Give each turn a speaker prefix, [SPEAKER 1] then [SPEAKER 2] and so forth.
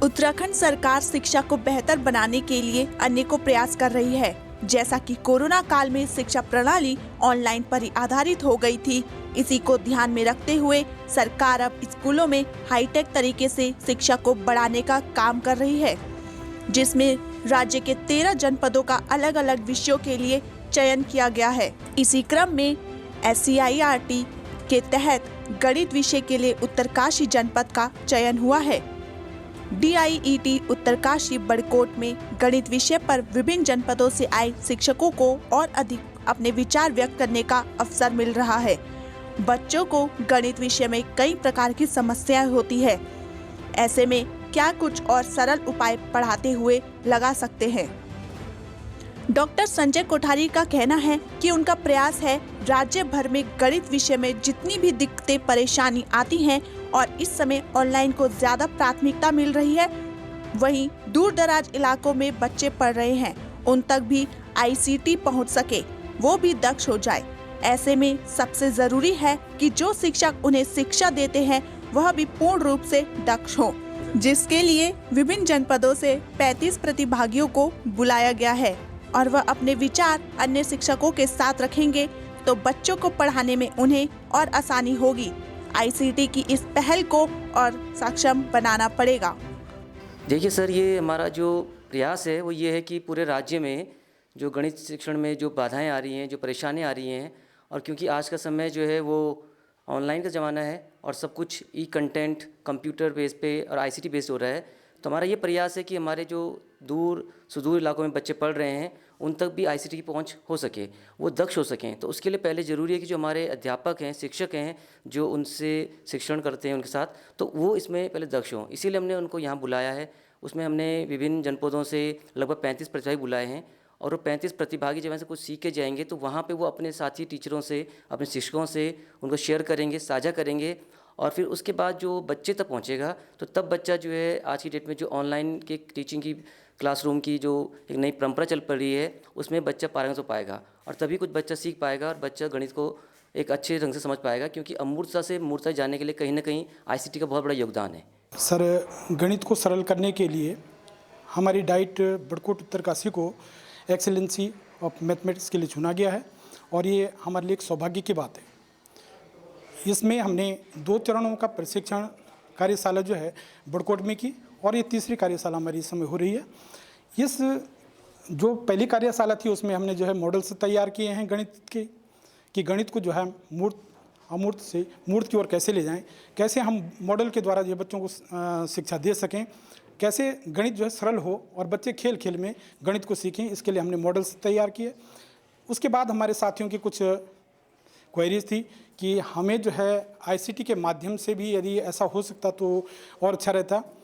[SPEAKER 1] उत्तराखंड सरकार शिक्षा को बेहतर बनाने के लिए अनेकों प्रयास कर रही है। जैसा कि कोरोना काल में शिक्षा प्रणाली ऑनलाइन पर ही आधारित हो गई थी, इसी को ध्यान में रखते हुए सरकार अब स्कूलों में हाईटेक तरीके से शिक्षा को बढ़ाने का काम कर रही है, जिसमें राज्य के 13 जनपदों का अलग अलग विषयों के लिए चयन किया गया है। इसी क्रम में SCIRT के तहत गणित विषय के लिए उत्तरकाशी जनपद का चयन हुआ है। DIET उत्तरकाशी बड़कोट में गणित विषय पर विभिन्न जनपदों से आए शिक्षकों को और अधिक अपने विचार व्यक्त करने का अवसर मिल रहा है। बच्चों को गणित विषय में कई प्रकार की समस्याएं होती है, ऐसे में क्या कुछ और सरल उपाय पढ़ाते हुए लगा सकते हैं। डॉक्टर संजय कोठारी का कहना है कि उनका प्रयास है राज्य भर में गणित विषय में जितनी भी दिक्कतें परेशानी आती हैं और इस समय ऑनलाइन को ज्यादा प्राथमिकता मिल रही है, वहीं दूर दराज इलाकों में बच्चे पढ़ रहे हैं, उन तक भी ICT पहुंच सके, वो भी दक्ष हो जाए। ऐसे में सबसे जरूरी है कि जो शिक्षक उन्हें शिक्षा देते हैं वह भी पूर्ण रूप से दक्ष हो, जिसके लिए विभिन्न जनपदों से 35 प्रतिभागियों को बुलाया गया है और वह अपने विचार अन्य शिक्षकों के साथ रखेंगे तो बच्चों को पढ़ाने में उन्हें और आसानी होगी। ICT की इस पहल को और सक्षम बनाना पड़ेगा।
[SPEAKER 2] देखिए सर, ये हमारा जो प्रयास है वो ये है कि पूरे राज्य में जो गणित शिक्षण में जो बाधाएं आ रही हैं, जो परेशानियां आ रही हैं, और क्योंकि आज का समय जो है वो ऑनलाइन का ज़माना है और सब कुछ कंटेंट कंप्यूटर बेस पे और ICT बेस्ड हो रहा है, तो हमारा ये प्रयास है कि हमारे जो दूर सुदूर इलाकों में बच्चे पढ़ रहे हैं उन तक भी ICT की पहुंच हो सके, वो दक्ष हो सकें। तो उसके लिए पहले ज़रूरी है कि जो हमारे अध्यापक हैं, शिक्षक हैं, जो उनसे शिक्षण करते हैं उनके साथ, तो वो इसमें पहले दक्ष हों। इसीलिए हमने उनको यहाँ बुलाया है। उसमें हमने विभिन्न जनपदों से लगभग 35 प्रतिभागी बुलाए हैं और वो 35 प्रतिभागी जब ऐसे कुछ सीख के जाएंगे तो वहाँ पर वो अपने साथी टीचरों से, अपने शिक्षकों से उनको शेयर करेंगे, साझा करेंगे, और फिर उसके बाद जो बच्चे तक पहुंचेगा तो तब बच्चा जो है आज की डेट में जो ऑनलाइन के टीचिंग की क्लासरूम की जो एक नई परंपरा चल पड़ रही है उसमें बच्चा पारंगत हो पाएगा और तभी कुछ बच्चा सीख पाएगा और बच्चा गणित को एक अच्छे ढंग से समझ पाएगा, क्योंकि अमूर्तता से मूर्तता जाने के लिए कहीं ना कहीं ICT का बहुत बड़ा योगदान है।
[SPEAKER 3] सर, गणित को सरल करने के लिए हमारी डाइट बड़कोट उत्तरकाशी को एक्सेलेंसी ऑफ मैथमेटिक्स के लिए चुना गया है और ये हमारे लिए एक सौभाग्य की बात है। इसमें हमने 2 चरणों का प्रशिक्षण कार्यशाला जो है बड़कोट में की और ये तीसरी कार्यशाला हमारी इस समय हो रही है। इस जो पहली कार्यशाला थी उसमें हमने जो है मॉडल्स तैयार किए हैं गणित के, कि गणित को जो है मूर्त अमूर्त से मूर्त की ओर कैसे ले जाएं, कैसे हम मॉडल के द्वारा जो बच्चों को शिक्षा दे सकें, कैसे गणित जो है सरल हो और बच्चे खेल खेल में गणित को सीखें, इसके लिए हमने मॉडल्स तैयार किए। उसके बाद हमारे साथियों की कुछ क्वेरीज थी कि हमें जो है ICT के माध्यम से भी यदि ऐसा हो सकता तो और अच्छा रहता।